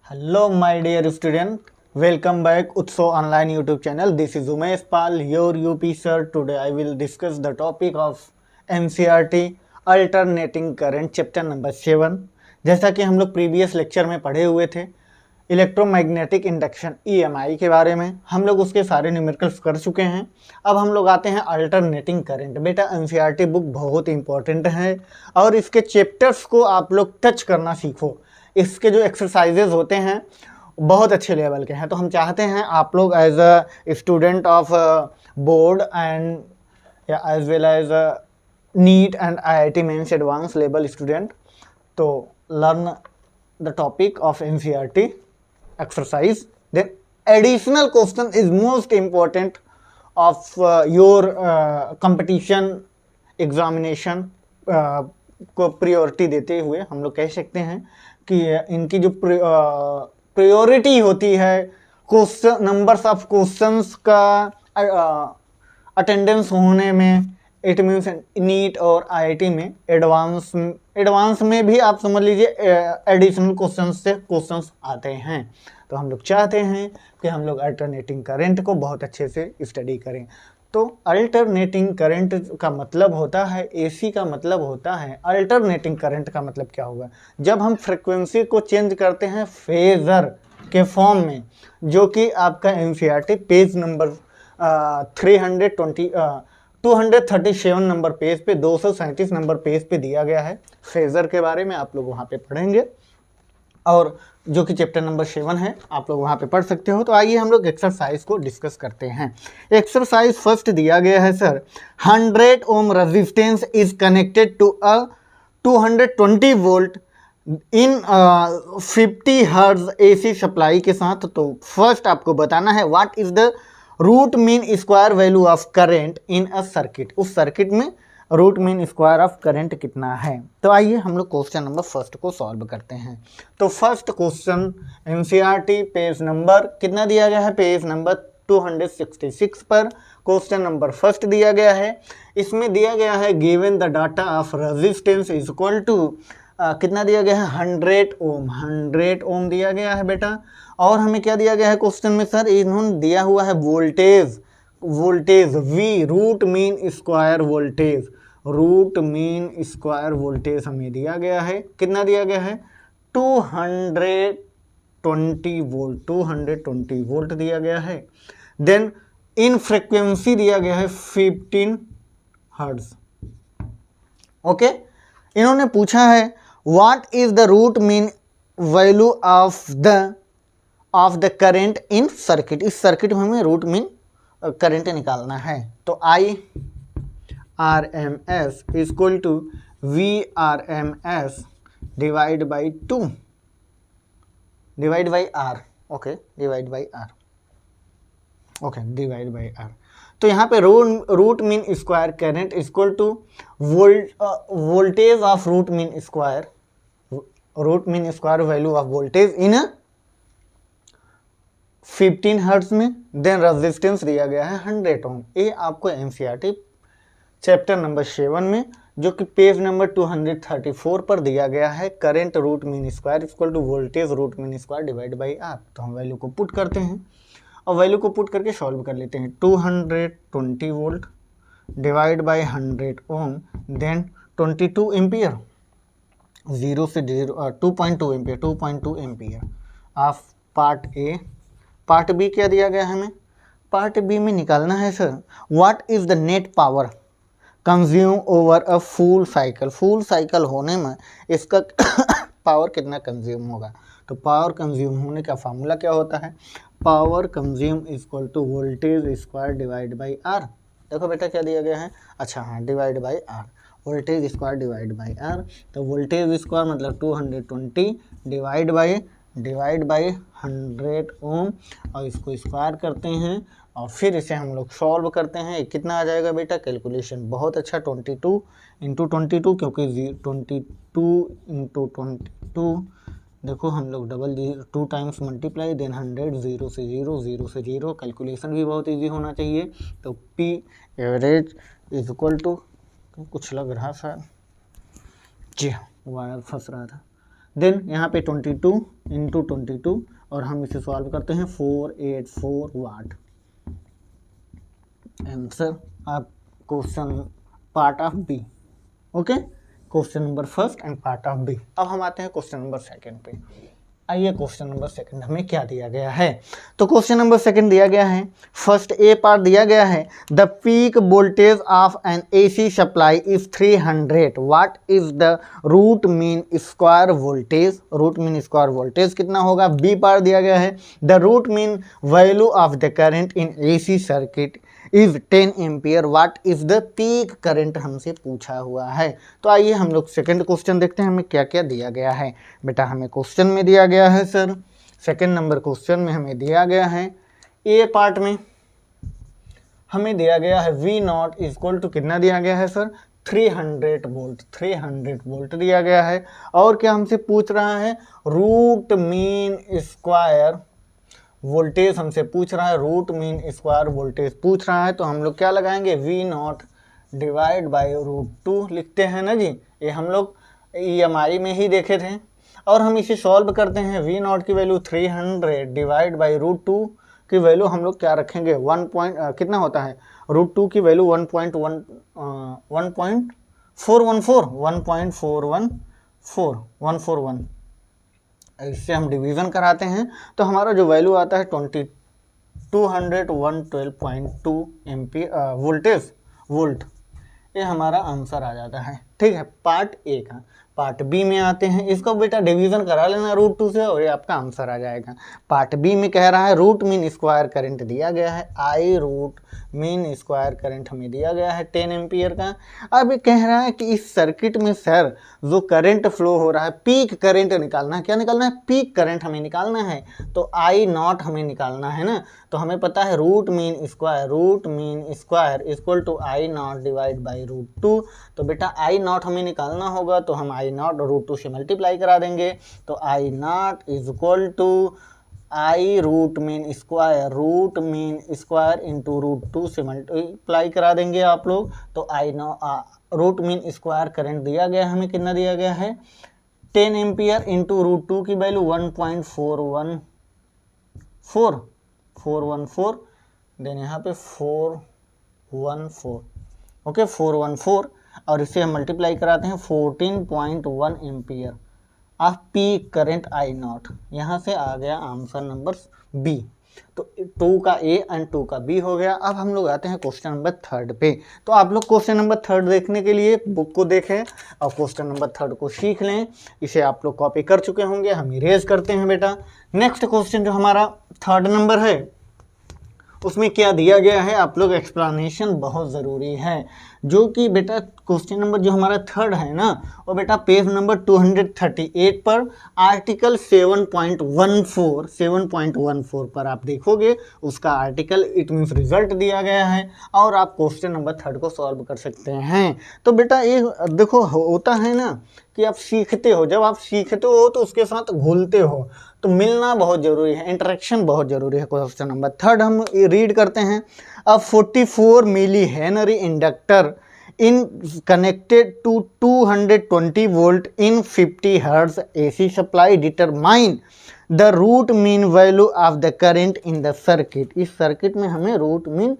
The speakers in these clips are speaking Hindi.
Hello, my dear student. Welcome back Utso Online YouTube channel. This is Umesh Pal, your UP sir. Today I will discuss the topic of NCERT Alternating Current Chapter number 7. जैसा कि हम लोग प्रीवियस लेक्चर में पढ़े हुए थे इलेक्ट्रोमैग्नेटिक इंडक्शन EMI के बारे में, हम लोग उसके सारे न्यूमेरिकल्स कर चुके हैं। अब हम लोग आते हैं अल्टरनेटिंग करंट। बेटा NCERT बुक बहुत इंपॉर्टेंट है और इसके चैप्टर्स को आप लोग टच करना सीखो। इसके जो एक्सरसाइजेज होते हैं बहुत अच्छे लेवल के हैं, तो हम चाहते हैं आप लोग as a student of board and as well as NEET and IIT mains advance level student तो learn the topic of NCERT exercise. Then additional question is most important of your competition examination को priority देते हुए हम लोग कह सकते हैं कि इनकी जो priority होती है क्वेश्चन नंबर्स ऑफ क्वेश्चंस का अटेंडेंस होने में, इट मीन्स नीट और IIT में एडवांस में भी आप समझ लीजिए एडिशनल क्वेश्चंस से क्वेश्चंस आते हैं। तो हम लोग चाहते हैं कि हम लोग अल्टरनेटिंग करंट को बहुत अच्छे से स्टडी करें। तो अल्टरनेटिंग करंट का मतलब होता है, AC का मतलब होता है, अल्टरनेटिंग करंट का मतलब क्या होगा? जब हम फ्रिक्वेंसी को चेंज करते हैं फेजर के फॉर्म में, जो कि आपका NCERT page number 237 number page पे, 237 नंबर पेज पे दिया गया है। फेजर के बारे में आप लोग वहाँ पे पढ़ेंगे और जो कि चैप्टर नंबर 7 है, आप लोग वहाँ पे पढ़ सकते हो। तो आइए हम लोग एक्सरसाइज को डिस्कस करते हैं। एक्सरसाइज फर्स्ट दिया गया है sir, 100 ohm resistance is connected to a 220 volt in 50 hertz AC supply के साथ। तो फर्स्ट आपको बताना है what is the root mean square value of current in a circuit. उस सर्किट में root mean square of current कितना है। तो आइए हम लोग क्वेश्चन नंबर फर्स्ट को सॉल्व करते हैं। तो first question NCERT page number कितना दिया गया है, पेज नंबर 266 पर क्वेश्चन नंबर फर्स्ट दिया गया है। इसमें दिया गया है given the data of resistance is equal to कितना दिया गया है, 100 ओम। 100 ओम दिया गया है बेटा। और हमें क्या दिया गया है क्वेश्चन में सर, इन्होंने दिया हुआ है voltage V, root mean square voltage, root mean square voltage हमें दिया गया है। कितना दिया गया है, 220 वोल्ट, 220 वोल्ट दिया गया है। देन इन फ्रीक्वेंसी दिया गया है 15 हर्ट्ज। ओके, इन्होंने पूछा है what is the root mean value of the current in circuit. इस सर्किट में हमें रूट मीन करंट निकालना है। तो IRMS is equal to VRMS divide by 2 divide by R। Okay, divide by R। Okay, divide by R। तो यहाँ पे root mean square current is equal to voltage of root mean square value of voltage in 15 hertz में। देन रेजिस्टेंस दिया गया है 100 ओम। ये आपको NCERT चैप्टर नंबर 7 में, जो कि पेज नंबर 234 पर दिया गया है, current root mean square equal to voltage root mean square divide by R। तो हम वैल्यू को पुट करते हैं और वैल्यू को पुट करके सॉल्व कर लेते हैं। 220 volt divide by 100 ohm, then 22 ampere, 0 से 0 2.2 ampere, 2.2 ampere of part A. Part B क्या दिया गया है हमें, पार्ट बी में निकालना है sir what is the net power consume over a full cycle. Full cycle होने में इसका पावर कितना कंज्यूम होगा। तो पावर कंज्यूम होने का फार्मूला क्या होता है, power consume equal to voltage square divide by R। देखो बेटा क्या दिया गया है, अच्छा हाँ, divide by R, voltage square divide by R। तो वोल्टेज स्क्वायर मतलब 220 डिवाइड बाई 100 ओम, और इसको स्क्वायर करते हैं और फिर इसे हम लोग सॉल्व करते हैं। कितना आ जाएगा बेटा, कैलकुलेशन बहुत अच्छा, 22 इंटू 22, क्योंकि 22 इंटू 22, देखो हम लोग डबल 2 टाइम्स मल्टीप्लाई, देन 100, 0 से 0, 0 से 0। कैलकुलेशन भी बहुत इजी होना चाहिए। तो P average is equal to, कुछ लग रहा था जी हाँ, वायर फंस रहा था, देन यहाँ पे 22 इंटू 22 और हम इसे सॉल्व करते हैं 484 वाट। आंसर आप question part of B. Okay, question number first and part of B. अब हम आते हैं क्वेश्चन नंबर सेकंड पे। आइए क्वेश्चन नंबर सेकंड हमें क्या दिया गया है। तो क्वेश्चन नंबर सेकंड दिया गया है, फर्स्ट ए पार्ट दिया गया है, the peak voltage of an AC supply is 300, what is the root mean square voltage. Root mean square voltage कितना होगा। बी पार्ट दिया गया है, the root mean value of the current in AC circuit is 10 ampere, what is the peak current हमसे पूछा हुआ है। तो आइए हम लोग सेकंड क्वेश्चन देखते हैं हमें क्या क्या दिया गया है। बेटा हमें क्वेश्चन में दिया गया है सर, सेकंड नंबर क्वेश्चन में हमें दिया गया है, ए पार्ट में हमें दिया गया है वी नॉट इक्वल टू कितना दिया गया है सर 300 वोल्ट। 300 वोल्ट दिया गया है और क्या हमसे पूछ रहा है रूट मीन स्क्वायर वोल्टेज हमसे पूछ रहा है, रूट मीन स्क्वायर वोल्टेज पूछ रहा है। तो हम लोग क्या लगाएंगे वी नॉट डिवाइड बाई √2 लिखते हैं ना जी। ये हम लोग EMI में ही देखे थे और हम इसे सॉल्व करते हैं। वी नॉट की वैल्यू 300 डिवाइड बाई √2 की वैल्यू हम लोग क्या रखेंगे कितना होता है √2 की वैल्यू 1.414 इससे हम डिवीज़न कराते हैं तो हमारा जो वैल्यू आता है 212.2 एम्पियर वोल्ट, ये हमारा आंसर आ जाता है। ठीक है, पार्ट ए का। पार्ट बी में आते हैं, इसको बेटा डिवीज़न करा लेना √2 से और ये आपका आंसर आ जाएगा। पार्ट बी में कह रहा है रूट मीन स्क्वायर करंट दिया गया है, आई रूट मीन स्क्वायर करंट हमें दिया गया है 10 एम्पियर का। अब ये कह रहा है कि इस सर्किट में सर जो करंट फ्लो हो रहा है पीक करंट निकालना है। क्या निकालना है? पीक करंट हमें निकालना है। तो आई नॉट हमें निकालना है ना। तो हमें पता है root mean square equal to I naught divide by √2। तो बेटा आई नॉट हमें निकालना होगा तो हम आई नॉट √2 से मल्टीप्लाई करा देंगे। तो I naught is equal to I root mean square into √2 से मल्टीप्लाई करा देंगे आप लोग। तो I root mean square current दिया गया है, हमें कितना दिया गया है 10 एम्पियर इंटू √2 की वैल्यू 1.414 देन यहाँ पे 414 ओके 414 और इसे हम मल्टीप्लाई कराते हैं 14.1 ampere off peak current I not. यहाँ से आ गया आंसर नंबर बी। तो 2 का ए एंड 2 का बी हो गया। अब हम लोग आते हैं क्वेश्चन नंबर थर्ड पे। तो आप लोग क्वेश्चन नंबर थर्ड देखने के लिए बुक को देखें और क्वेश्चन नंबर थर्ड को सीख लें। इसे आप लोग कॉपी कर चुके होंगे, हम इरेज करते हैं बेटा। नेक्स्ट क्वेश्चन जो हमारा थर्ड नंबर है उसमें क्या दिया गया है, आप लोग एक्सप्लेनेशन बहुत ज़रूरी है। जो कि बेटा क्वेश्चन नंबर जो हमारा थर्ड है ना वो बेटा पेज नंबर 238 पर आर्टिकल 7.14 पर आप देखोगे उसका आर्टिकल इट मीन्स रिजल्ट दिया गया है और आप क्वेश्चन नंबर थर्ड को सॉल्व कर सकते हैं। तो बेटा ये देखो होता है ना कि आप सीखते हो, जब आप सीखते हो तो उसके साथ घुलते हो, तो मिलना बहुत ज़रूरी है, इंटरेक्शन बहुत ज़रूरी है। क्वेश्चन नंबर थर्ड हम रीड करते हैं। अब 44 milli henry inductor in connected to 220 volt in 50 hertz AC supply determine the root mean value of the current in the circuit. इस सर्किट में हमें रूट मीन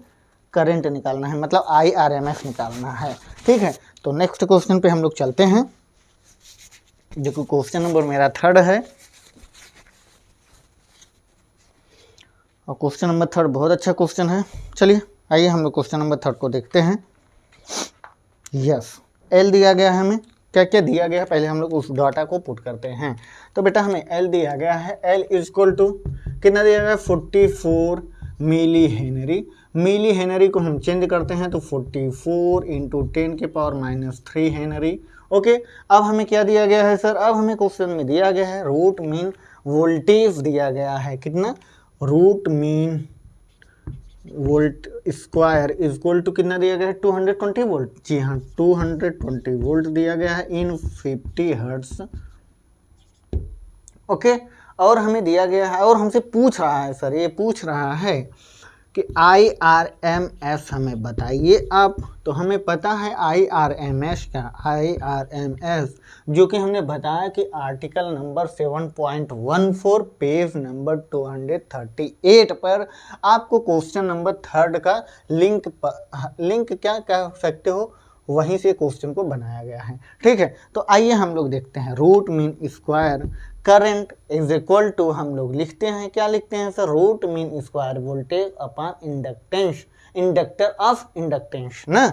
करंट निकालना है, मतलब IRMS निकालना है। ठीक है, तो नेक्स्ट क्वेश्चन पे हम लोग चलते हैं जो कि क्वेश्चन नंबर मेरा थर्ड है। और क्वेश्चन नंबर थर्ड बहुत अच्छा क्वेश्चन है। चलिए आइए हम लोग क्वेश्चन नंबर थर्ड को देखते हैं। यस, एल दिया गया है, हमें क्या क्या दिया गया है पहले हम लोग उस डाटा को पुट करते हैं। तो बेटा हमें एल दिया गया है, एल इज इक्वल टू कितना दिया गया है 44 मिली हेनरी। मिली हेनरी को हम चेंज करते हैं तो 44 इंटू 10⁻³ हेनरी। ओके, अब हमें क्या दिया गया है सर, अब हमें क्वेश्चन में दिया गया है रूट मीन वोल्टेज दिया गया है, कितना root mean volt square is equal to कितना दिया गया है 220 वोल्ट। जी हाँ, 220 वोल्ट दिया गया है इन 50 हर्ट्ज। ओके, और हमें दिया गया है और हमसे पूछ रहा है सर, ये पूछ रहा है कि IRMS हमें बताइए आप। तो हमें पता है IRMS क्या, IRMS जो कि हमने बताया कि आर्टिकल नंबर 7.14 पेज नंबर 238 पर आपको क्वेश्चन नंबर 3 का लिंक क्या कह सकते हो, वहीं से क्वेश्चन को बनाया गया है। ठीक है, तो आइए हम लोग देखते हैं। Root mean square current is equal to, हम लोग लिखते हैं, क्या लिखते हैं sir, root mean square voltage upon inductance, inductor of inductance ना।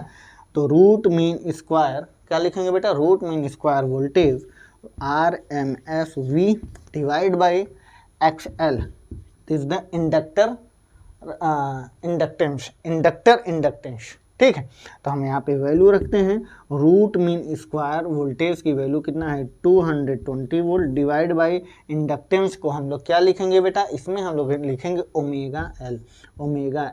तो रूट मीन स्क्वायर क्या लिखेंगे बेटा, root mean square voltage RMS V divide by XL, this the inductor inductance. ठीक है, तो हम यहाँ पे वैल्यू रखते हैं। रूट मीन स्क्वायर वोल्टेज की वैल्यू कितना है 220 वोल्ट डिवाइड बाई इंडक्टेंस को हम लोग क्या लिखेंगे बेटा, इसमें हम लोग लिखेंगे ओमेगा एल। ओमेगा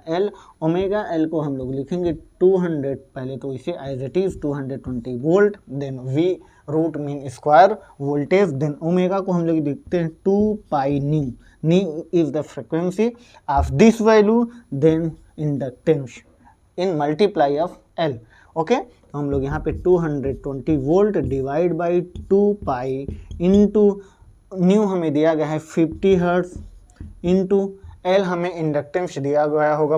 एल को हम लोग लिखेंगे 200, पहले तो इसे as it is 220 volt, then we root mean square voltage, then omega को हम लोग लिखते हैं 2 pi nu, nu is the frequency of this value, then inductance in multiply of L. Okay, तो हम लोग यहाँ पे 220 volt divide by 2 pi into nu हमें दिया गया है 50 हर्ट्ज इंटू एल हमें इंडक्टेंस दिया गया होगा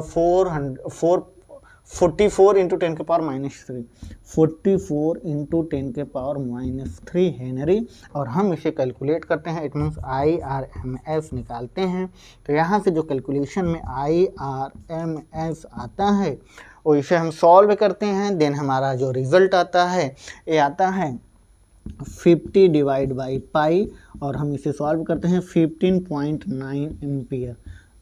44 इंटू 10 के पावर -3, 44 इंटू 10 के पावर -3 हेनरी। और हम इसे कैलकुलेट करते हैं, इट मीन्स IRMS निकालते हैं। तो यहाँ से जो कैलकुलेशन में IRMS आता है और इसे हम सॉल्व करते हैं, देन हमारा जो रिजल्ट आता है ये आता है 50 डिवाइड बाई पाई, और हम इसे सॉल्व करते हैं 15.9 एम्पियर।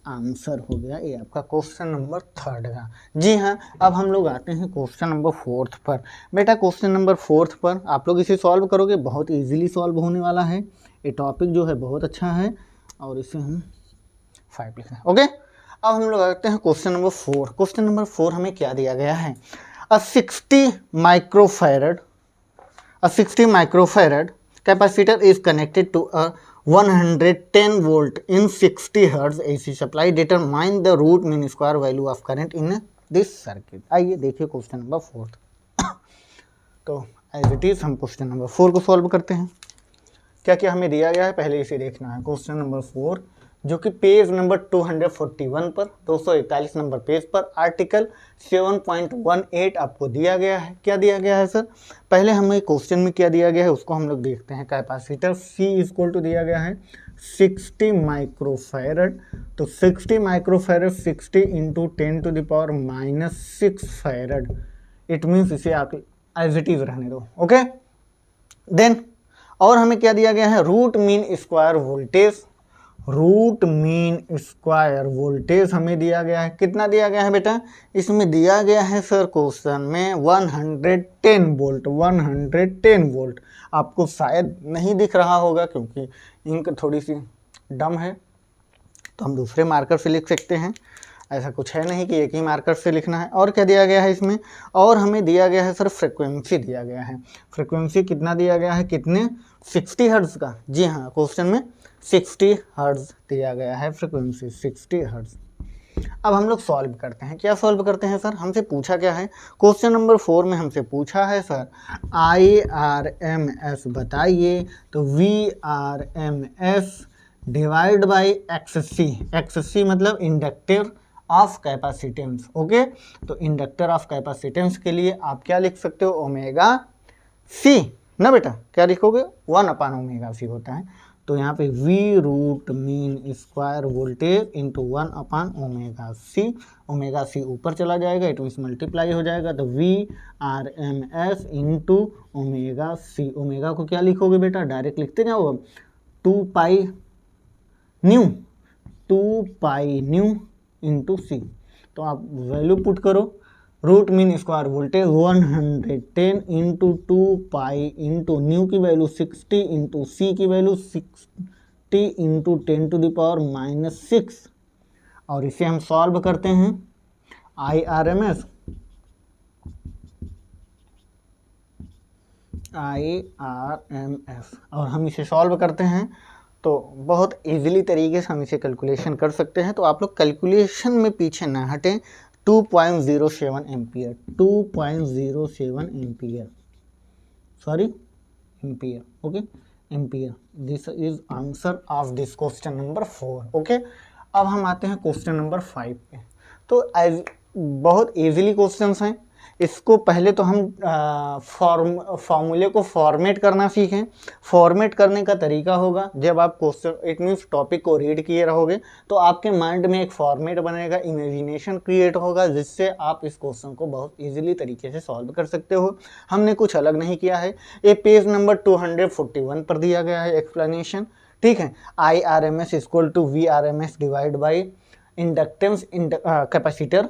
आंसर हो गया ये आपका क्वेश्चन नंबर 3 का। जी हाँ, अब हम लोग आते हैं क्वेश्चन नंबर 4 पर। बेटा क्वेश्चन नंबर 4 पर आप लोग इसे सॉल्व करोगे, बहुत इजीली सॉल्व होने वाला है। ये टॉपिक जो है बहुत अच्छा है, और इसे हम 5 लिखें। ओके, अब हम लोग आते हैं क्वेश्चन नंबर 4। क्वेश्चन नंबर 4 हमें क्या दिया गया है, a 60 microfarad capacitor is connected to a 110 volt in 60 hertz AC supply, determine the root mean square value of current in this circuit. आइए देखिए क्वेश्चन नंबर 4। तो एज इट इज हम क्वेश्चन नंबर 4 को सॉल्व करते हैं। क्या क्या हमें दिया गया है पहले इसे देखना है। क्वेश्चन नंबर 4 जो कि पेज नंबर 241 पर 241 नंबर पेज पर आर्टिकल 7.18 आपको दिया गया है। क्या दिया गया है सर, पहले हमें क्वेश्चन में क्या दिया गया है उसको हम लोग देखते हैं। कैपेसिटर C इक्वल टू दिया गया है 60 माइक्रोफैरड। तो 60 microfarad 60 into 10 to the power -6 farad, it means इसे आप एज इट इज रहने दो। ओके, देन और हमें क्या दिया गया है, root mean square voltage. Root mean square voltage हमें दिया गया है, कितना दिया गया है बेटा, इसमें दिया गया है सर क्वेश्चन में 110 वोल्ट। 110 वोल्ट आपको शायद नहीं दिख रहा होगा क्योंकि इंक थोड़ी सी डम है, तो हम दूसरे मार्कर से लिख सकते हैं। ऐसा कुछ है नहीं कि एक ही मार्कर से लिखना है। और क्या दिया गया है इसमें, और हमें दिया गया है सर फ्रिक्वेंसी दिया गया है। फ्रिक्वेंसी कितना दिया गया है, कितने, 60 हर्ट्ज का। जी हाँ, क्वेश्चन में 60 हर्ट्ज दिया गया है, फ्रिक्वेंसी 60 हर्ट्ज। अब हम लोग सॉल्व करते हैं। क्या सॉल्व करते हैं सर, हमसे पूछा क्या है, क्वेश्चन नंबर 4 में हमसे पूछा है सर IRMS बताइए। तो VRMS डिवाइड बाई XC मतलब इंडक्टर ऑफ कैपेसिटेंस। ओके, तो इंडक्टर ऑफ कैपेसिटेंस के लिए आप क्या लिख सकते हो, ओमेगा C ना बेटा, क्या लिखोगे 1/ओमेगा C होता है। तो यहाँ पे V root mean square voltage into 1/ओमेगा C। ओमेगा C ऊपर चला जाएगा, इट मीन्स मल्टीप्लाई हो जाएगा। तो VRMS into omega C। Omega को क्या लिखोगे बेटा, डायरेक्ट लिखते जाओ अब, 2 पाई न्यू इंटू C। तो आप वैल्यू पुट करो, root mean square voltage 110 into 2 pi into nu की वैल्यू 60 इंटू C की value 60 into 10 to the power -6, और इसे हम सॉल्व करते हैं। IRMS और हम इसे सॉल्व करते हैं तो बहुत इजीली तरीके से हम इसे कैलकुलेशन कर सकते हैं। तो आप लोग कैलकुलेशन में पीछे ना हटें। 2.07 ampere, 2.07 ampere, sorry ampere, okay ampere. This is answer of this question number 4। Okay, अब हम आते हैं क्वेश्चन नंबर 5 पे। तो बहुत इजीली क्वेश्चंस हैं। इसको पहले तो हम फॉर्मूले को फॉर्मेट करना सीखें। फॉर्मेट करने का तरीका होगा, जब आप क्वेश्चन इट मीन्स टॉपिक को रीड किए रहोगे तो आपके माइंड में एक फॉर्मेट बनेगा, इमेजिनेशन क्रिएट होगा, जिससे आप इस क्वेश्चन को बहुत इजीली तरीके से सॉल्व कर सकते हो। हमने कुछ अलग नहीं किया है। ये पेज नंबर 241 पर दिया गया है एक्सप्लेनेशन, ठीक है। IRMS equal to VRMS divide by inductance capacitor,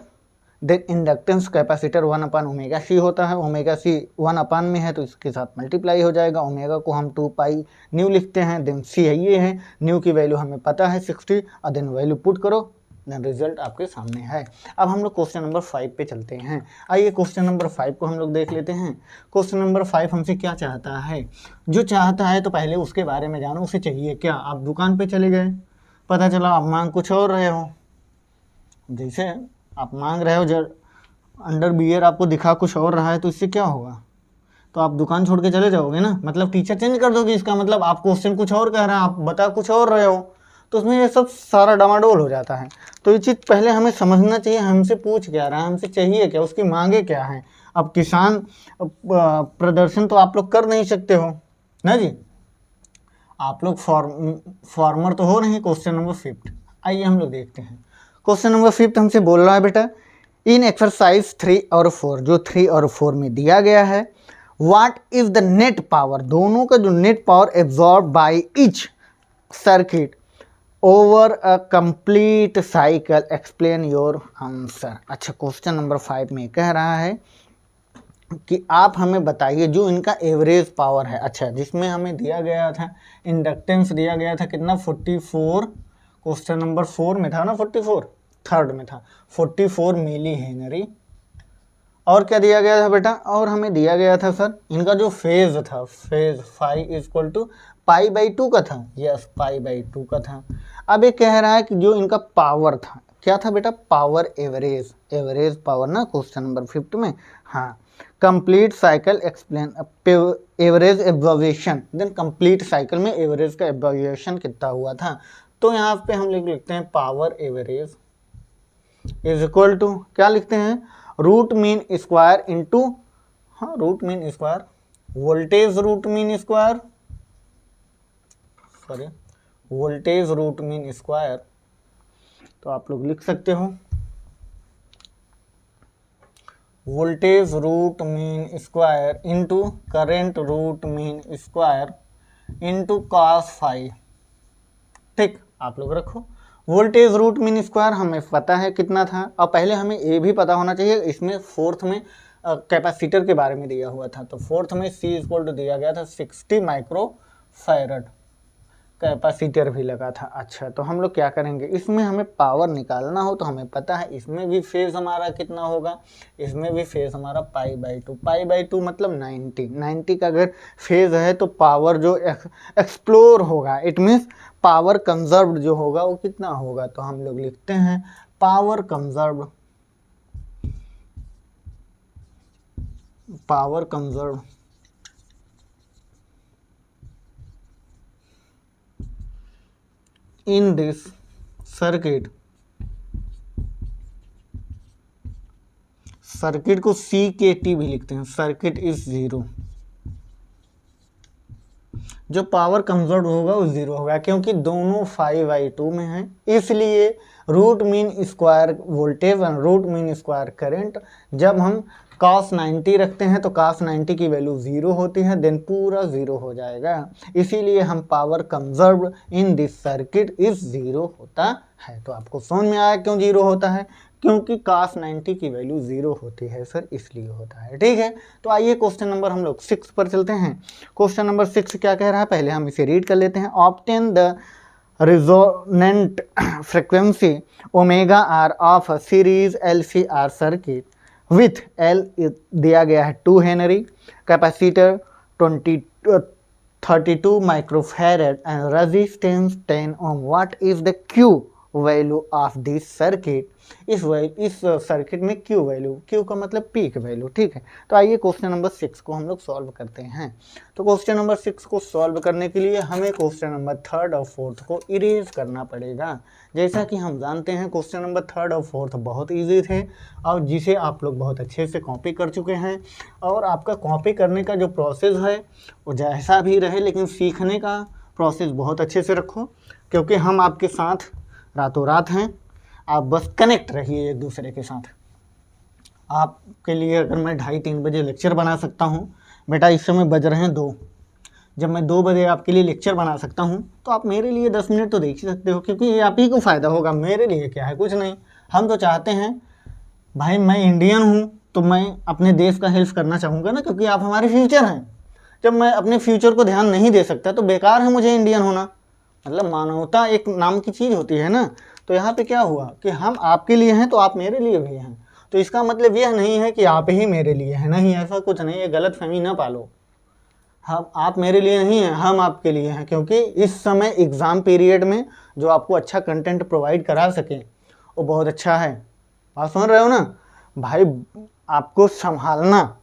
then inductance capacitor 1/ωc होता है। ωc 1 में है तो इसके साथ मल्टीप्लाई हो जाएगा। ओमेगा को हम 2 पाई न्यू लिखते हैं, देन सी है ये है, न्यू की वैल्यू हमें पता है 60, और देन वैल्यू पुट करो, देन रिजल्ट आपके सामने है। अब हम लोग क्वेश्चन नंबर 5 पे चलते हैं। आइए क्वेश्चन नंबर 5 को हम लोग देख लेते हैं। क्वेश्चन नंबर 5 हमसे क्या चाहता है? जो चाहता है तो पहले उसके बारे में जानो, उसे चाहिए क्या। आप दुकान पे चले गए, पता चला आप मांग कुछ और रहे हो। जैसे आप मांग रहे हो, जब अंडर बियर आपको दिखा कुछ और रहा है, तो इससे क्या होगा? तो आप दुकान छोड़ के चले जाओगे ना, मतलब टीचर चेंज कर दोगे। इसका मतलब आप क्वेश्चन कुछ और कह रहे हैं, आप बता कुछ और रहे हो, तो उसमें ये सब सारा डामाडोल हो जाता है। तो ये चीज़ पहले हमें समझना चाहिए, हमसे पूछ क्या रहा है, हमसे चाहिए क्या, उसकी मांगे क्या है। अब किसान प्रदर्शन तो आप लोग कर नहीं सकते हो ना जी, आप लोग फार्मर तो हो नहीं। क्वेश्चन नंबर 5 आइए हम लोग देखते हैं। क्वेश्चन नंबर 5 हमसे बोल रहा है बेटा, इन एक्सरसाइज 3 और 4, जो 3 और 4 में दिया गया है, what is the net power, दोनों का जो net power absorb by each circuit over a complete cycle, explain your answer. अच्छा, क्वेश्चन नंबर 5 में कह रहा है कि आप हमें बताइए जो इनका एवरेज पावर है। अच्छा, जिसमें हमें दिया गया था इंडक्टेंस दिया गया था कितना, 44, क्वेश्चन नंबर 4 में था ना, 44 थर्ड में था, 44 मिली हेनरी। और क्या दिया गया था बेटा? और हमें दिया गया था सर इनका जो फेज था, फेज फाई इक्वल टू π/2 का था। यस, π/2 का था। अब ये कह रहा है कि जो इनका पावर था, क्या था बेटा? पावर एवरेज, एवरेज पावर ना, क्वेश्चन नंबर 5 में। हाँ, complete cycle explain average absorption, then complete cycle में एवरेज का एब्जॉर्वेशन कितना हुआ था। तो यहाँ पे हम लोग लिखते हैं power average is equal to, क्या लिखते हैं? रूट मीन स्क्वायर इंटू, हाँ root mean square, voltage root mean square, sorry voltage root mean square. तो आप लोग लिख सकते हो voltage root mean square into current root mean square into cos phi. ठीक, आप लोग रखो वोल्टेज रूट मीन स्क्वायर हमें पता है कितना था। और पहले हमें ये भी पता होना चाहिए, इसमें 4th में कैपेसिटर के बारे में दिया हुआ था। तो 4th में C इक्वल टू दिया गया था 60 माइक्रोफैरड, कैपेसिटर भी लगा था। अच्छा, तो हम लोग क्या करेंगे, इसमें हमें पावर निकालना हो तो हमें पता है इसमें भी फेज हमारा कितना होगा, इसमें भी फेज हमारा π/2, π/2 मतलब 90, 90 का अगर फेज है तो पावर जो एक्सप्लोर होगा, इट मीन्स पावर कंजर्व्ड जो होगा वो कितना होगा। तो हम लोग लिखते हैं power conserved, power conserved in this circuit, circuit को CKT भी लिखते हैं, सर्किट इज 0, जो पावर कंजर्व होगा वो 0 होगा, क्योंकि दोनों 5/2 में हैं। इसलिए रूट मीन स्क्वायर वोल्टेज और रूट मीन स्क्वायर करंट, जब हम cos 90 रखते हैं तो cos 90 की वैल्यू 0 होती है, देन पूरा 0 हो जाएगा। इसीलिए हम power conserve in this circuit is 0 होता है। तो आपको समझ में आया क्यों 0 होता है? क्योंकि cos 90 की वैल्यू 0 होती है सर, इसलिए होता है। ठीक है, तो आइए क्वेश्चन नंबर हम लोग 6 पर चलते हैं। क्वेश्चन नंबर 6 क्या कह रहा है, पहले हम इसे रीड कर लेते हैं। Obtain the resonant frequency omega R of series LCR circuit with L दिया गया है 2 henry, capacitor 20 32 microfarad and resistance 10 ohm. What is the Q value of this circuit? इस सर्किट में Q वैल्यू, Q का मतलब पीक वैल्यू, ठीक है। तो आइए क्वेश्चन नंबर 6 को हम लोग सॉल्व करते हैं। तो क्वेश्चन नंबर 6 को सॉल्व करने के लिए हमें क्वेश्चन नंबर 3 और 4 को इरेज करना पड़ेगा। जैसा कि हम जानते हैं क्वेश्चन नंबर 3 और 4 बहुत ईजी थे और जिसे आप लोग बहुत अच्छे से कॉपी कर चुके हैं। और आपका कॉपी करने का जो प्रोसेस है वो जैसा भी रहे, लेकिन सीखने का प्रोसेस बहुत अच्छे से रखो, क्योंकि हम आपके साथ रातों रात हैं। आप बस कनेक्ट रहिए एक दूसरे के साथ। आपके लिए अगर मैं 2:30-3 बजे लेक्चर बना सकता हूँ, बेटा इस समय बज रहे हैं 2, जब मैं 2 बजे आपके लिए लेक्चर बना सकता हूँ तो आप मेरे लिए 10 मिनट तो देख ही सकते हो, क्योंकि ये आप ही को फ़ायदा होगा। मेरे लिए क्या है, कुछ नहीं। हम तो चाहते हैं भाई, मैं इंडियन हूँ तो मैं अपने देश का हेल्प करना चाहूँगा ना, क्योंकि आप हमारे फ्यूचर हैं। जब मैं अपने फ्यूचर को ध्यान नहीं दे सकता तो बेकार है मुझे इंडियन होना। मतलब मानवता एक नाम की चीज़ होती है ना। तो यहाँ पे क्या हुआ कि हम आपके लिए हैं तो आप मेरे लिए भी हैं। तो इसका मतलब यह नहीं है कि आप ही मेरे लिए हैं, नहीं, ऐसा कुछ नहीं। ये गलत फहमी ना पालो। हम, आप मेरे लिए नहीं हैं, हम आपके लिए हैं, क्योंकि इस समय एग्ज़ाम पीरियड में जो आपको अच्छा कंटेंट प्रोवाइड करा सकें वो बहुत अच्छा है। आप समझ रहे हो ना भाई। आपको संभालना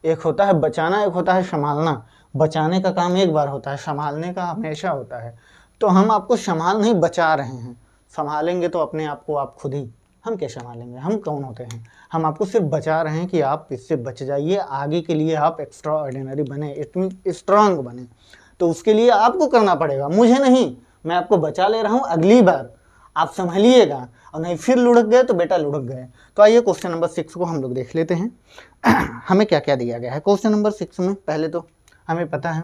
एक होता है, बचाना एक होता है संभालना। बचाने का काम एक बार होता है, संभालने का हमेशा होता है। तो हम आपको संभाल नहीं, बचा रहे हैं। संभालेंगे तो अपने आप को आप खुद ही, हम क्या संभालेंगे, हम कौन होते हैं। हम आपको सिर्फ बचा रहे हैं कि आप इससे बच जाइए, आगे के लिए आप एक्स्ट्रा ऑर्डिनरी बने, इतनी स्ट्रांग बने। तो उसके लिए आपको करना पड़ेगा, मुझे नहीं। मैं आपको बचा ले रहा हूँ, अगली बार आप संभलिएगा, और नहीं फिर लुढ़क गए तो बेटा लुढ़क गए। तो आइए क्वेश्चन नंबर 6 को हम लोग देख लेते हैं। हमें क्या क्या दिया गया है क्वेश्चन नंबर 6 में। पहले तो हमें पता है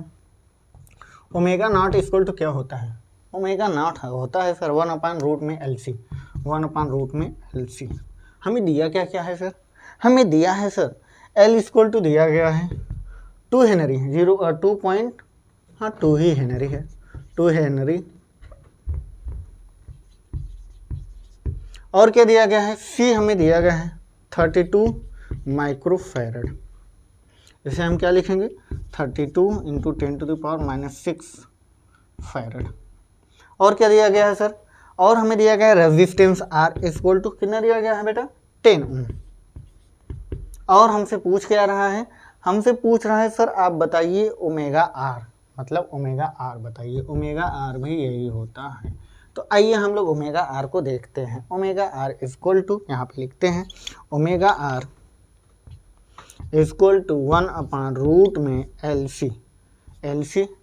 ओमेगा नॉट इक्वल टू क्या होता है। ओमेगा नॉट होता है सर 1/रूट में LC, 1/रूट में LC। हमें दिया क्या क्या है सर, हमें दिया है सर L इक्वल टू दिया गया है 2 हेनरी, 2 ही हेनरी है, 2 हेनरी। और क्या दिया गया है, C हमें दिया गया है 32 माइक्रोफैरड। इसे हम क्या लिखेंगे, 32 × 10⁻⁻6 फैरड। और क्या दिया गया है सर, और हमें दिया गया है रेजिस्टेंस R इक्वल टू कितना दिया गया है बेटा, 10 ओम। और हमसे पूछ क्या रहा है, हमसे पूछ रहा है सर आप बताइए ओमेगा R, मतलब ओमेगा R बताइए। ओमेगा R भी यही होता है। तो आइए हम लोग ओमेगा R को देखते हैं। ओमेगा R इक्वल टू, यहाँ पे लिखते हैं ओमेगा R इक्वल टू 1/रूट में LC,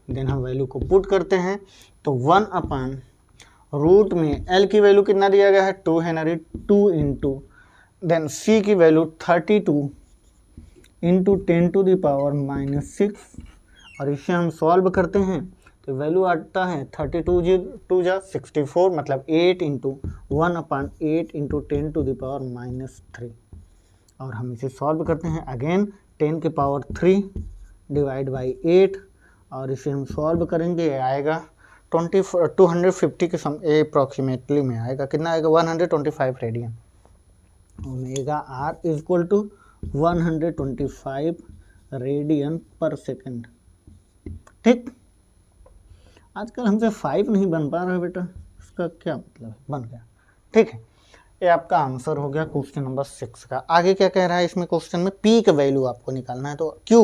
देन हम वैल्यू को पुट करते हैं। तो 1/रूट में L की वैल्यू कितना दिया गया है, 2 हेनरी, 2 इंटू देन C की वैल्यू 32 × 10⁻⁻6। और इसे हम सॉल्व करते हैं तो वैल्यू आता है 32 × 64, मतलब 8 × 1/8 × 10⁻³ और हम इसे सॉल्व करते हैं अगेन 10⁻³ डिवाइड बाई 8। और इसे हम सॉल्व करेंगे, आएगा 250 के अप्रॉक्सीमेटली में आएगा। कितना आएगा, 125 radian. Omega R equal to 125 radian per second. ठीक, आजकल हमसे 5 नहीं बन पा रहा है बेटा, इसका क्या मतलब है, बन गया। ठीक है, ये आपका आंसर हो गया क्वेश्चन नंबर 6 का। आगे क्या कह रहा है इसमें क्वेश्चन में, पीक वैल्यू आपको निकालना है। तो Q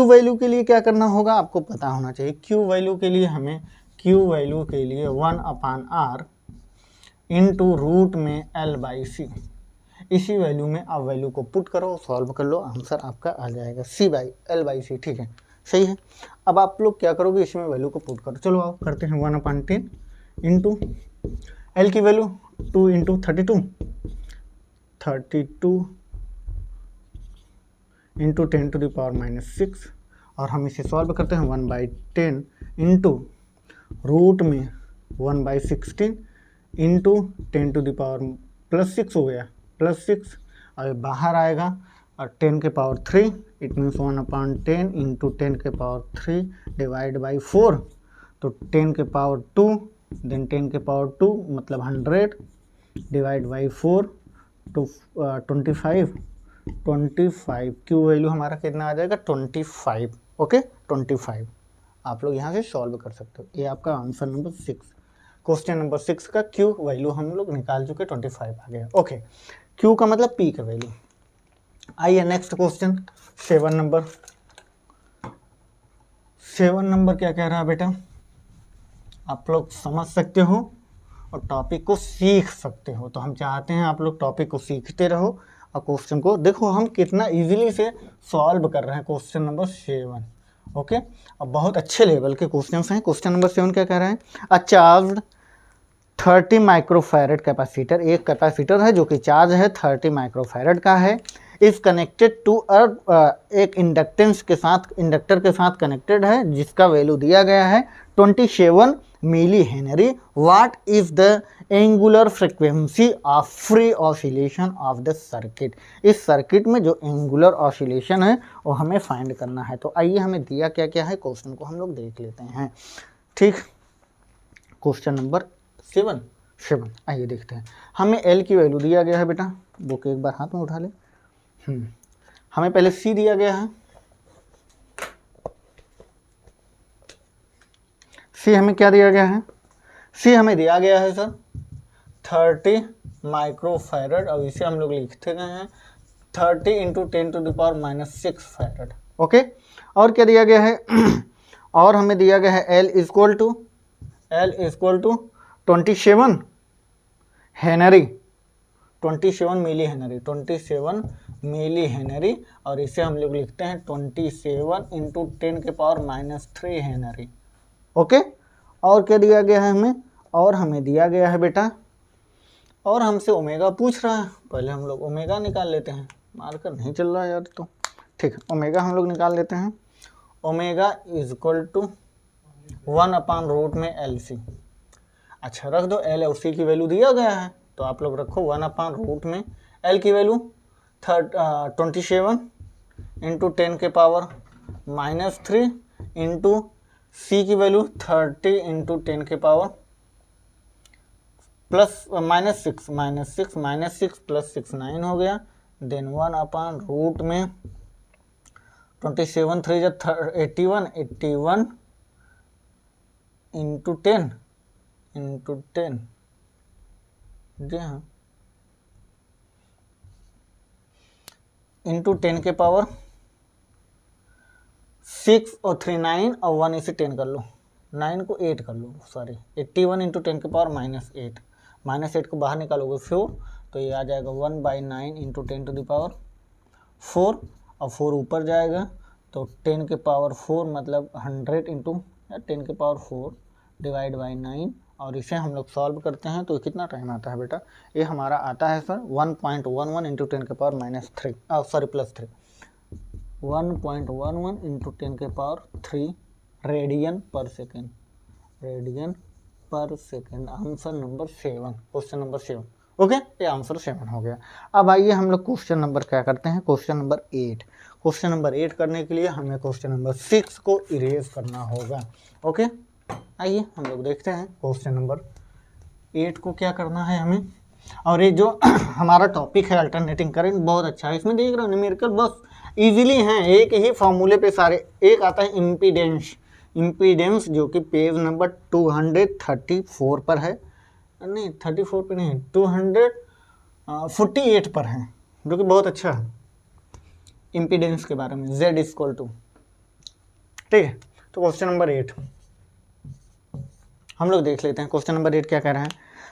वैल्यू के लिए क्या करना होगा, आपको पता होना चाहिए। Q वैल्यू के लिए हमें 1/R इंटू रूट में L/C, इसी वैल्यू में आप वैल्यू को पुट करो, सॉल्व कर लो, आंसर आपका आ जाएगा C/L/C। ठीक है, सही है। अब आप लोग क्या करोगे, इसमें वैल्यू को पुट करो। चलो आप करते हैं 1/10 इंटू L की वैल्यू 2 × 32 × 10⁻⁻6 और हम इसे सॉल्व करते हैं 1/10 इंटू रूट में 1/16 इंटू 10⁻+6 हो गया, +6 और बाहर आएगा और 10⁻³ it means 1/10 into 10⁻³ divide by 4। तो 10⁻² देन 10⁻² मतलब 100 डिवाइड बाई 4 तो 25 Q वैल्यू हमारा कितना आ जाएगा, 25। ओके, 25 आप लोग यहाँ से सॉल्व कर सकते हो। ये आपका आंसर नंबर 6, क्वेश्चन नंबर 6 का क्यू वैल्यू हम लोग निकाल चुके, 25 आ गया। ओके, क्यू का मतलब पी का वैल्यू। आइए नेक्स्ट क्वेश्चन 7 नंबर। 7 नंबर क्या कह रहा है बेटा, आप लोग समझ सकते हो और टॉपिक को सीख सकते हो। तो हम चाहते हैं आप लोग टॉपिक को सीखते रहो और क्वेश्चन को देखो हम कितना इजीली से सॉल्व कर रहे हैं। क्वेश्चन नंबर 7, ओके, अब बहुत अच्छे लेवल के क्वेश्चंस हैं। क्वेश्चन नंबर 7 क्या कह रहा है, अ चार्ज 30 माइक्रोफैरड कैपेसिटर, एक कैपेसिटर है जो कि चार्ज है 30 माइक्रोफैरड का है, इज कनेक्टेड टू एक इंडक्टेंस के साथ, इंडक्टर के साथ कनेक्टेड है जिसका वैल्यू दिया गया है 27 milli henry. What is the angular frequency of free oscillation of the circuit. इस सर्किट में जो एंगुलर ऑसिलेशन है वो हमें फाइंड करना है। तो आइए हमें दिया क्या क्या है, क्वेश्चन को हम लोग देख लेते हैं। ठीक, क्वेश्चन नंबर 7 आइए देखते हैं। हमें एल की वैल्यू दिया गया है बेटा, बुक एक बार हाथ में उठा ले। हमें पहले सी दिया गया है, सी हमें क्या दिया गया है, सी हमें दिया गया है सर 30 माइक्रोफैरड, और इसे हम लोग लिखते गए हैं 30 × 10⁻⁻6 फैरड। ओके, और क्या दिया गया है और हमें दिया गया है L equal to 27 henry, 27 milli henry, 27 milli henry, और इसे हम लोग लिखते हैं 27 × 10⁻³ हेनरी। ओके, और क्या दिया गया है हमें, और हमें दिया गया है बेटा, और हमसे ओमेगा पूछ रहा है। पहले हम लोग ओमेगा निकाल लेते हैं, मार्कर नहीं चल रहा है यार, तो ठीक है ओमेगा हम लोग निकाल लेते हैं। ओमेगा इक्वल टू 1/रूट में LC। अच्छा रख दो, L और C की वैल्यू दिया गया है तो आप लोग रखो 1/रूट में L की वैल्यू 27 × 10⁻³ इंटू C की वैल्यू 30 × 10⁻+6 +6 9 हो गया। देन 1/रूट में 27 3 81 81 इंटू 10 जी हाँ इंटू 10⁻6 और 3 9 और 1 इसे 10 कर लो, 9 को 8 कर लो, सॉरी 81 × 10⁻⁻8, -8 को बाहर निकालोगे 4 तो ये आ जाएगा 1/9 × 10⁴, और 4 ऊपर जाएगा तो 10⁴ मतलब 100 इंटू 10⁴ डिवाइड बाई 9, और इसे हम लोग सॉल्व करते हैं तो कितना टाइम आता है बेटा, ये हमारा आता है sir 1.11 × 10⁻³ sorry +3, 1.11 × 10⁻³ radian per second, answer number 7, question number 7। Okay, ये आंसर 7 हो गया। अब आइए हम लोग क्वेश्चन नंबर क्या करते हैं, क्वेश्चन नंबर 8। क्वेश्चन नंबर 8 करने के लिए हमें क्वेश्चन नंबर 6 को इरेज करना होगा। ओके, आइए हम लोग देखते हैं क्वेश्चन नंबर 8 को क्या करना है हमें। और ये जो हमारा टॉपिक है अल्टरनेटिंग करंट बहुत अच्छा है, इसमें देख रहे हो न्यूमेरिकल बस इजीली हैं, एक ही फॉर्मूले पे सारे। एक आता है इम्पीडेंस जो कि पेज नंबर 234 पर है, नहीं 34 पे नहीं 248 पर है, जो कि बहुत अच्छा है इम्पीडेंस के बारे में, Z इक्वल टू। ठीक है, तो क्वेश्चन नंबर 8 हम लोग देख लेते हैं। क्वेश्चन नंबर 8 क्या कह रहा है,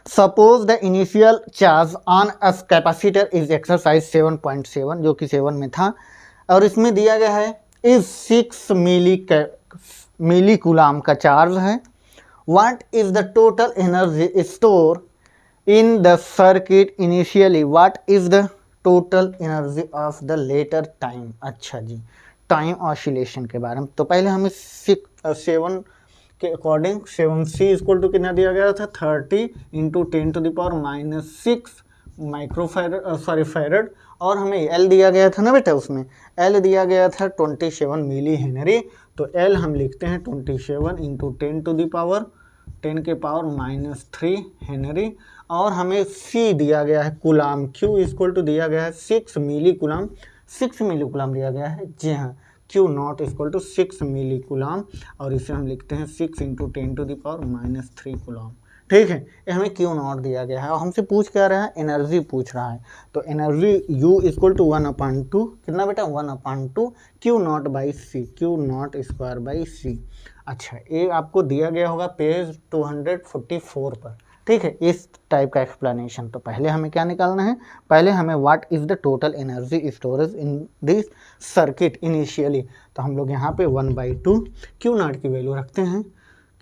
suppose the initial charge on a capacitor is exercise 7.7 जो कि 7 में था, और इसमें दिया गया है इज 6 मिली कूलाम का चार्ज है। What is the total energy store in the circuit initially, what is the total energy of the later time. अच्छा जी, टाइम ऑसिलेशन के बारे में। तो पहले हमें 7 के अकॉर्डिंग 7C इक्वल टू कितना दिया गया था 30 × 10⁻⁻6 माइक्रोफैरड सॉरी फैरड, और हमें L दिया गया था ना बेटा, उसमें L दिया गया था 27 मिली हेनरी। तो L हम लिखते हैं 27 × 10⁻³ हेनरी, और हमें C दिया गया है कूलाम, Q इक्वल टू दिया गया है 6 मिली कूलाम, 6 मिली कूलाम दिया गया है। जी हाँ, Q naught equal to 6 milli coulomb, और इसे हम लिखते हैं 6 इंटू 10⁻³ कूलम। ठीक है, ये हमें क्यू नॉट दिया गया है और हमसे पूछ क्या रहा है, एनर्जी पूछ रहा है। तो एनर्जी U इक्वल टू 1/2 कितना बेटा, 1/2 Q not by C, Q not square by C. अच्छा, ये आपको दिया गया होगा पेज 244 पर। ठीक है, इस टाइप का एक्सप्लेनेशन। तो पहले हमें क्या निकालना है, पहले हमें what is the total energy storage in this circuit initially. तो हम लोग यहाँ पे 1/2 क्यू नॉट की वैल्यू रखते हैं,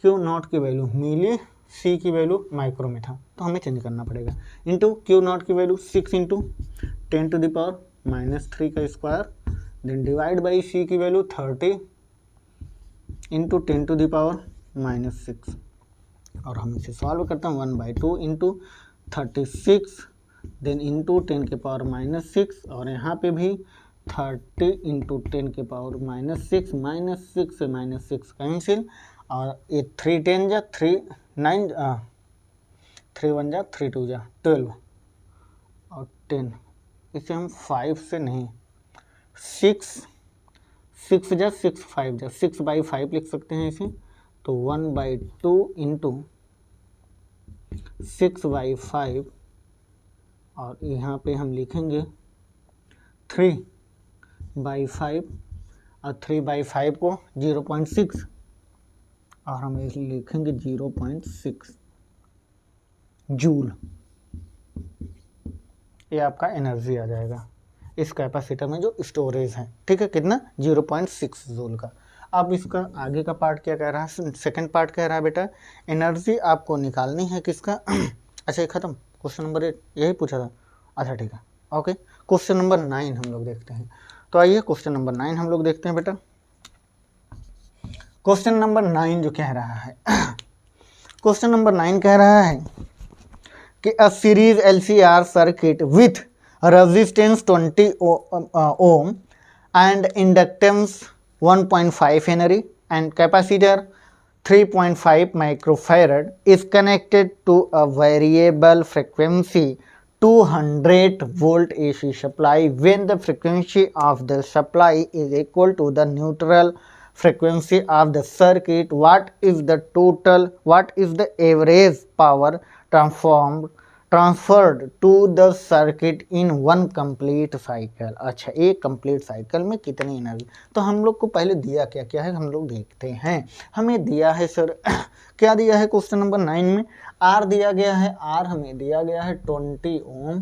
क्यू नॉट की वैल्यू मिली, सी की वैल्यू माइक्रो में था तो हमें चेंज करना पड़ेगा, इंटू क्यू नॉट की वैल्यू 6 इंटू 10⁻³ का स्क्वायर, देन डिवाइड बाई सी की वैल्यू 30 इंटू 10⁻⁻6, और हम इसे सॉल्व करते हैं 1/2 इंटू 36 देन इंटू 10⁻⁻6, और यहाँ पे भी 30 इंटू 10⁻⁻6, -6 से -6 कैंसिल, और ये 3 10 जा 3 9 3 1 जा 3 2 जा 12 और 10, इसे हम 5 से नहीं 6 जा 6 5 जा 6/5 लिख सकते हैं इसे। तो 1/2 इंटू 6/5, और यहाँ पे हम लिखेंगे 3/5, और 3/5 को 0.6, और हम इसे लिखेंगे 0.6 जूल। ये आपका एनर्जी आ जाएगा इस कैपेसिटर में जो स्टोरेज है। ठीक है, कितना, 0.6 जूल का। अब इसका आगे का पार्ट क्या कह रहा है, सेकंड पार्ट कह रहा है बेटा एनर्जी आपको निकालनी है किसका अच्छा, ये खत्म, क्वेश्चन नंबर 8 यही पूछा था। अच्छा ठीक है, ओके, क्वेश्चन नंबर 9 हम लोग देखते हैं। तो आइए क्वेश्चन नंबर 9 हम लोग देखते हैं बेटा। क्वेश्चन नंबर 9 जो कह रहा है क्वेश्चन नंबर 9 कह रहा है कि a series LCR circuit with resistance 20 ohm and inductance 1.5 Henry and capacitor 3.5 microfarad is connected to a variable frequency 200 volt AC supply when the frequency of the supply is equal to the neutral frequency of the circuit. What is the average power transferred to the circuit in one complete cycle. अच्छा, एक कंप्लीट साइकिल में कितनी एनर्जी, तो हम लोग को पहले दिया क्या क्या है हम लोग देखते हैं। हमें दिया है सर क्या दिया है क्वेश्चन नंबर 9 में, आर दिया गया है, आर हमें दिया गया है 20 ओम,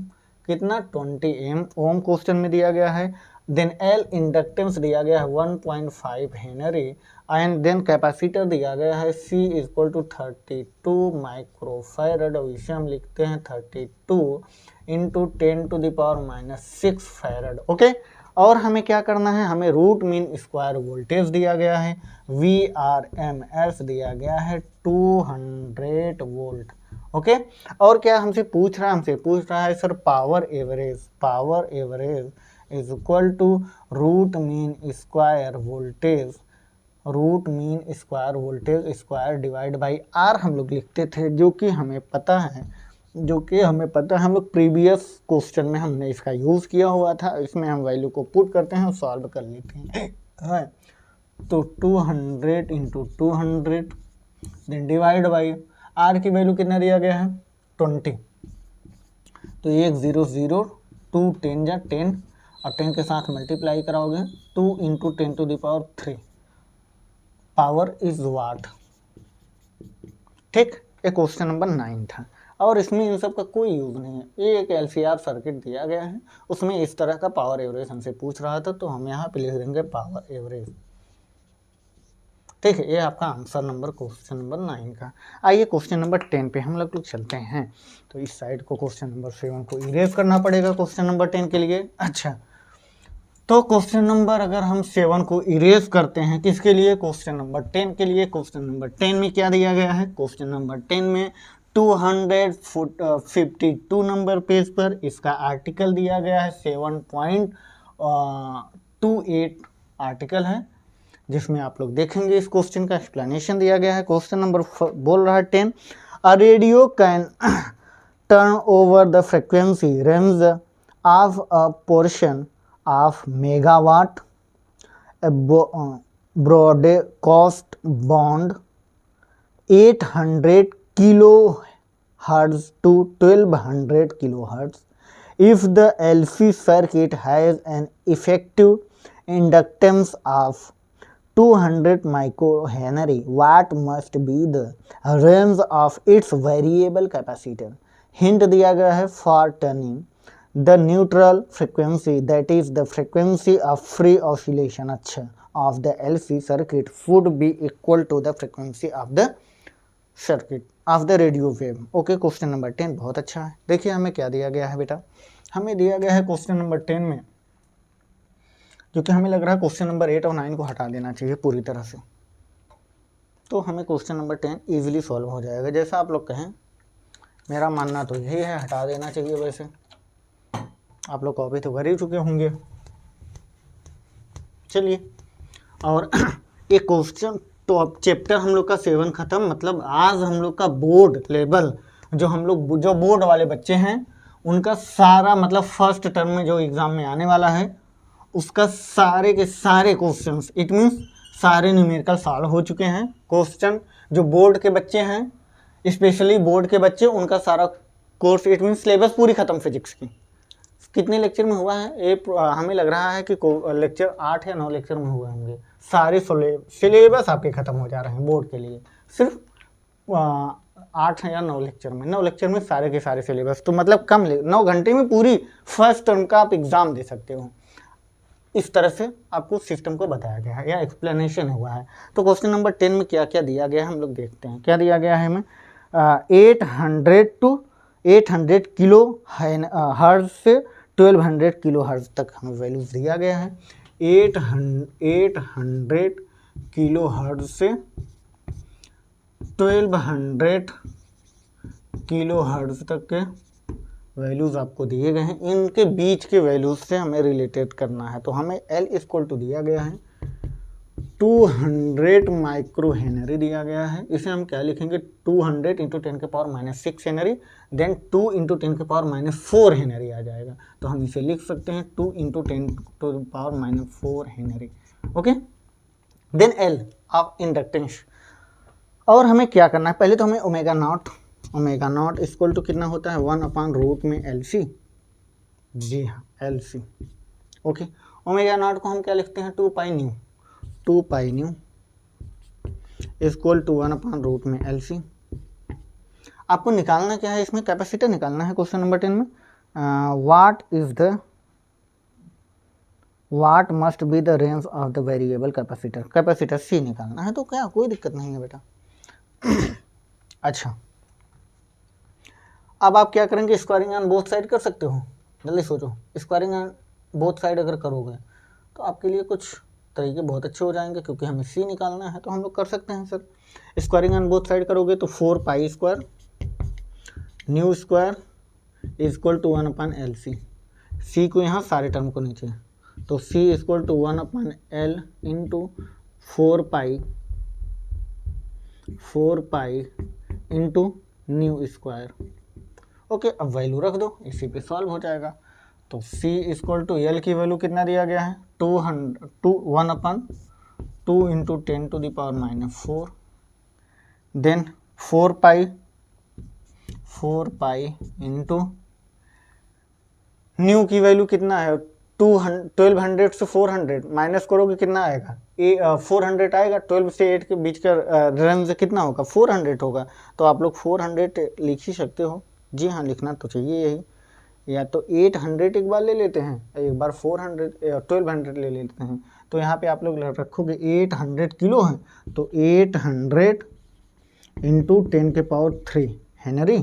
कितना 20 ओम क्वेश्चन में दिया गया है। देन एल इंडक्टेंस दिया गया है 1.5 हेनरी, एंड देन कैपेसिटर दिया गया है C इक्वल टू 32 माइक्रोफैरड, और इसे हम लिखते हैं 32 इंटू 10⁻⁻6 फैरड। ओके, और हमें क्या करना है, हमें रूट मीन स्क्वायर वोल्टेज दिया गया है, VRMS दिया गया है 200 वोल्ट। ओके, और क्या हमसे पूछ रहा है sir power average is equal to root mean square voltage, square divide by R हम लोग लिखते थे, जो कि हमें पता है हम लोग प्रीवियस क्वेश्चन में हमने इसका यूज़ किया हुआ था। इसमें हम वैल्यू को पुट करते हैं और सॉल्व कर लेते हैं। तो 200 into 200 then divide by R की वैल्यू कितना दिया गया है 20, तो 1 0 0 2 10 जा 10, और 10 के साथ मल्टीप्लाई कराओगे 2 इंटू 10⁻³ पावर इज वाट। ठीक, ये क्वेश्चन नंबर 9 था, और इसमें इन सब का कोई यूज़ नहीं है। ये एक LCR सर्किट दिया गया है, उसमें इस तरह का पावर एवरेज हमसे पूछ रहा था, तो हम यहाँ पे लिख देंगे पावर एवरेज। ठीक है, ये आपका आंसर नंबर क्वेश्चन नंबर 9 का। आइए क्वेश्चन नंबर 10 पे हम लोग चलते हैं। तो इस साइड को क्वेश्चन नंबर 7 को इरेज करना पड़ेगा क्वेश्चन नंबर 10 के लिए। अच्छा, तो क्वेश्चन नंबर अगर हम 7 को इरेज करते हैं किसके लिए, क्वेश्चन नंबर 10 के लिए। क्वेश्चन नंबर 10 में क्या दिया गया है, क्वेश्चन नंबर 10 में 252 नंबर पेज पर इसका आर्टिकल दिया गया है 7.28 आर्टिकल है, जिसमें आप लोग देखेंगे इस क्वेश्चन का एक्सप्लेनेशन दिया गया है। क्वेश्चन नंबर बोल रहा है 10, a radio can turn over the frequency range of a portion of megawatt a broadcast band 800 kilohertz to 1200 kilohertz. If the LC circuit has an effective inductance of 200 microhenry, what must be the range of its variable capacitor? Hint दिया गया है for turning the neutral frequency, that is the frequency of free oscillation अच्छा of the LC circuit would be equal to the frequency of the circuit of the radio wave. Okay, question number 10 बहुत अच्छा है। देखिए हमें क्या दिया गया है बेटा, हमें दिया गया है क्वेश्चन नंबर 10 में, जो कि हमें लग रहा है क्वेश्चन नंबर 8 और 9 को हटा देना चाहिए पूरी तरह से, तो हमें क्वेश्चन नंबर 10 इजीली सॉल्व हो जाएगा। जैसा आप लोग कहें, मेरा मानना तो यही है, हटा देना चाहिए। वैसे आप लोग कॉपी तो कर ही चुके होंगे। चलिए, और एक क्वेश्चन तो अब चैप्टर हम लोग का 7 खत्म, मतलब आज हम लोग का बोर्ड लेवल, जो हम लोग जो बोर्ड वाले बच्चे हैं उनका सारा, मतलब फर्स्ट टर्म में जो एग्ज़ाम में आने वाला है उसका सारे के सारे क्वेश्चंस, इट मीन्स सारे न्यूमेरिकल सॉल्व हो चुके हैं। क्वेश्चन जो बोर्ड के बच्चे हैं, स्पेशली बोर्ड के बच्चे, उनका सारा कोर्स, इट मीन्स सिलेबस पूरी खत्म फिजिक्स की। कितने लेक्चर में हुआ है हमें लग रहा है कि लेक्चर 8 या 9 लेक्चर में हुए होंगे। सारे सिलेबस आपके ख़त्म हो जा रहे हैं बोर्ड के लिए, सिर्फ 8 या 9 लेक्चर में। 9 लेक्चर में सारे के सारे सिलेबस, तो मतलब 9 घंटे में पूरी फर्स्ट टर्म का आप एग्ज़ाम दे सकते हो। इस तरह से आपको सिस्टम को बताया गया है या एक्सप्लेनेशन हुआ है। तो क्वेश्चन नंबर 10 में क्या क्या दिया गया है हम लोग देखते हैं। क्या दिया गया है हमें, 800 किलो हर्ट्ज से 1200 किलो हर्ट्ज तक हमें वैल्यूज दिया गया है। 800 किलो हर्ट्ज से 1200 किलो हर्ट्ज तक के वैल्यूज़ आपको दिए गए हैं। इनके बीच के वैल्यूज़ से हमें रिलेटेड करना है। तो हमें L इक्वल टू दिया गया है 200 माइक्रो हेनरी दिया गया है। इसे हम क्या लिखेंगे, 200 इंटू 10 के पावर -6 हेनरी, देन 2 इंटू 10 के पावर -4 हेनरी आ जाएगा। तो हम इसे लिख सकते हैं 2 into 10 to the power -4 henry. Okay, then L of inductance. और हमें क्या करना है, पहले तो हमें ओमेगा नॉट इक्वल टू कितना होता है, 1/रूट में LC। जी हाँ, LC। ओके, ओमेगा नॉट को हम क्या लिखते हैं, 2 पाई न्यू इक्वल टू 1/रूट में LC। आपको निकालना क्या है, इसमें कैपेसिटर निकालना है। क्वेश्चन नंबर 10 में what must be the range of the variable capacitor C निकालना है। तो क्या कोई दिक्कत नहीं है बेटा। अच्छा, अब आप क्या करेंगे, स्क्वायरिंग ऑन बोथ साइड कर सकते हो। जल्दी सोचो, स्क्वायरिंग ऑन बोथ साइड अगर करोगे तो आपके लिए कुछ तरीके बहुत अच्छे हो जाएंगे, क्योंकि हमें C निकालना है तो हम लोग कर सकते हैं sir. Squaring on both side करोगे तो 4 pi square nu square equal to 1/LC। C को यहाँ सारे टर्म को नीचे, तो C equal to 1/L into 4 pi into nu square. Okay, अब वैल्यू रख दो, इसी पे सॉल्व हो जाएगा। तो C इक्वल टू L की वैल्यू कितना दिया गया है, 1/2 into 10 to the power -4, then 4 pi into nu की वैल्यू कितना है, 1200 से 400 माइनस करोगे कितना आएगा, 400 आएगा। 12 से 8 के बीच का रेंज कितना होगा, 400 होगा। तो आप लोग 400 लिख ही सकते हो। जी हाँ, लिखना तो चाहिए यही। या तो 800 एक बार ले लेते हैं, एक बार 1200 ले लेते हैं। तो यहाँ पे आप लोग रखोगे 800 किलो है, तो 800 इंटू 10 के पावर 3 हेनरी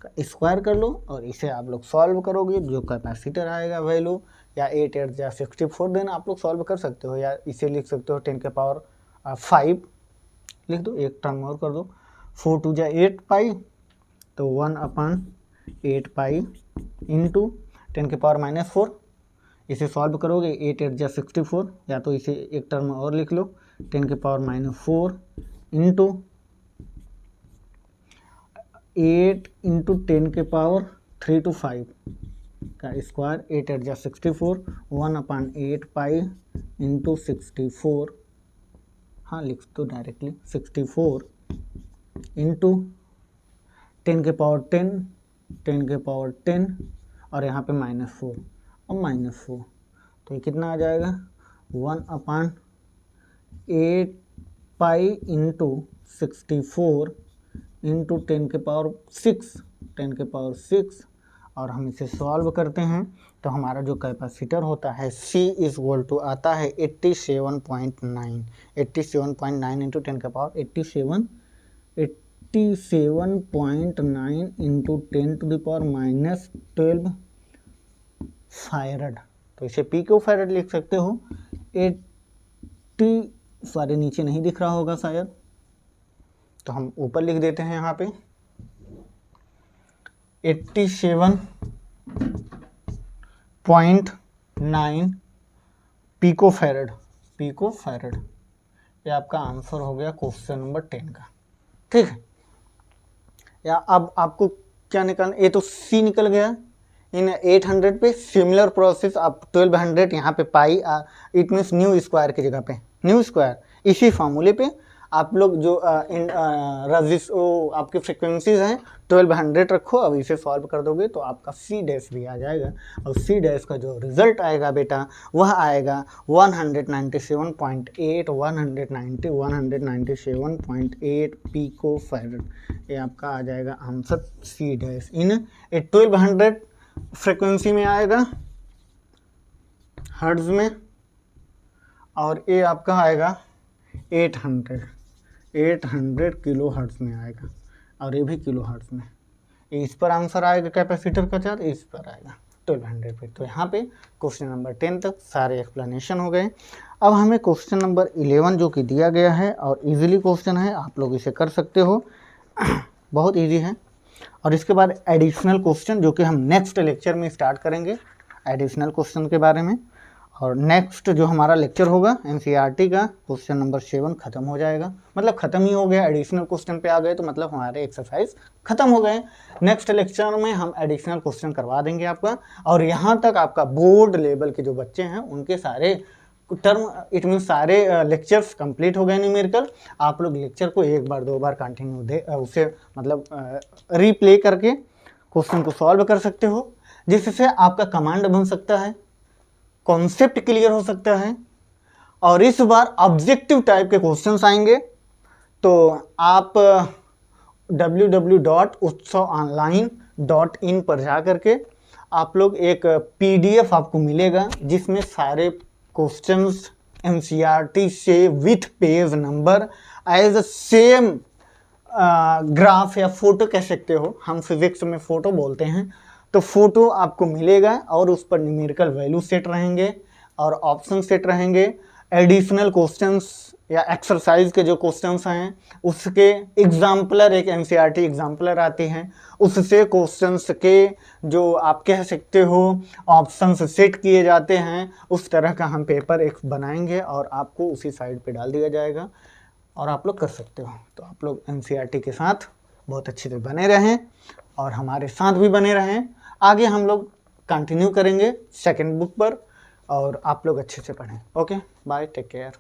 का स्क्वायर कर लो, और इसे आप लोग सॉल्व करोगे। जो कैपेसिटर आएगा वैल्यू, या 8 8 या 64 देन आप लोग सॉल्व कर सकते हो, या इसे लिख सकते हो 10 के पावर 5 लिख दो, एक टर्म और कर दो, 4 2 जा 8 पाई, तो 1/8 पाई इंटू 10 के पावर -4। इसे सॉल्व करोगे, 8 8 जा 64, या तो इसे एक टर्म और लिख लो, 10 के पावर -4 इंटू 8 इंटू 10 के पावर 3 to 5 का स्क्वायर, 8 8 जा 64, 1/8 पाई इंटू 64, हाँ लिख दो डायरेक्टली, 64 इंटू 10 के पावर 10, 10 के पावर 10 और यहाँ पे -4 और -4, तो ये कितना आ जाएगा 1/8 पाई इंटू 64 इंटू 10 के पावर 6, 10 के पावर 6, और हम इसे सॉल्व करते हैं तो हमारा जो कैपेसिटर होता है C इज इक्वल टू आता है 87.9, 87.9 इंटू 10 के power 87.9 into 10 to the power -12 farad, तो इसे पिको फैरड लिख सकते हो। 80 सारे नीचे नहीं दिख रहा होगा शायद, तो हम ऊपर लिख देते हैं यहाँ पे 87.9 पिको फैरड, पिको फैरड। ये आपका आंसर हो गया क्वेश्चन नंबर 10 का, ठीक है। या अब आपको क्या निकालना, ये तो C निकल गया। इन 800 पे सिमिलर प्रोसेस आप 1200 यहाँ पे पाई, इट मीन्स न्यू स्क्वायर की जगह पे न्यू स्क्वायर, इसी फार्मूले पे आप लोग जो आपकी फ्रिक्वेंसीज हैं 1200 रखो। अब इसे सॉल्व कर दोगे तो आपका C डैश भी आ जाएगा, और C डैश का जो रिजल्ट आएगा बेटा वह आएगा 197.8 पिको फैरड। ये आपका आ जाएगा answer C dash in 1200 frequency में आएगा हर्ट्ज में, और ये आपका आएगा 800 किलो हर्ट्ज में आएगा, और ये भी किलो हर्ट्ज में। इस पर आंसर आएगा कैपेसिटर का चार्ज, इस पर आएगा 1200 पे। तो यहाँ पे क्वेश्चन नंबर 10 तक सारे एक्सप्लेनेशन हो गए। अब हमें क्वेश्चन नंबर 11 जो कि दिया गया है, और इजीली क्वेश्चन है, आप लोग इसे कर सकते हो, बहुत इजी है। और इसके बाद एडिशनल क्वेश्चन जो कि हम नेक्स्ट लेक्चर में स्टार्ट करेंगे एडिशनल क्वेश्चन के बारे में। और नेक्स्ट जो हमारा लेक्चर होगा एनसीईआरटी का, क्वेश्चन नंबर 7 खत्म हो जाएगा, मतलब खत्म ही हो गया। एडिशनल क्वेश्चन पे आ गए तो मतलब हमारे एक्सरसाइज खत्म हो गए। नेक्स्ट लेक्चर में हम एडिशनल क्वेश्चन करवा देंगे आपका, और यहाँ तक आपका बोर्ड लेवल के जो बच्चे हैं उनके सारे टर्म, इट मीन सारे लेक्चर्स कंप्लीट हो गए न्यूमेरिकल। आप लोग लेक्चर को एक बार 2 बार कंटिन्यू उसे मतलब रीप्ले करके क्वेश्चन को सॉल्व कर सकते हो, जिससे आपका कमांड बन सकता है, कॉन्सेप्ट क्लियर हो सकता है। और इस बार ऑब्जेक्टिव टाइप के क्वेश्चंस आएंगे, तो आप www.utsav.online.in पर जा करके आप लोग एक PDF आपको मिलेगा, जिसमें सारे क्वेश्चंस एनसीईआरटी से with page number as same graph या फोटो कह सकते हो, हम फिजिक्स में फोटो बोलते हैं, तो फोटो आपको मिलेगा, और उस पर न्यूमेरिकल वैल्यू सेट रहेंगे और ऑप्शन सेट रहेंगे। एडिशनल क्वेश्चंस या एक्सरसाइज के जो क्वेश्चंस हैं उसके एग्जाम्पलर, एक एनसीईआरटी एग्जाम्पलर आती हैं, उससे क्वेश्चंस के जो आप कह सकते हो ऑप्शंस सेट किए जाते हैं, उस तरह का हम पेपर एक बनाएंगे और आपको उसी साइड पे डाल दिया जाएगा, और आप लोग कर सकते हो। तो आप लोग एनसीईआरटी के साथ बहुत अच्छे से बने रहें, और हमारे साथ भी बने रहें। आगे हम लोग कंटिन्यू करेंगे सेकंड बुक पर, और आप लोग अच्छे से पढ़ें। Okay, bye, take care.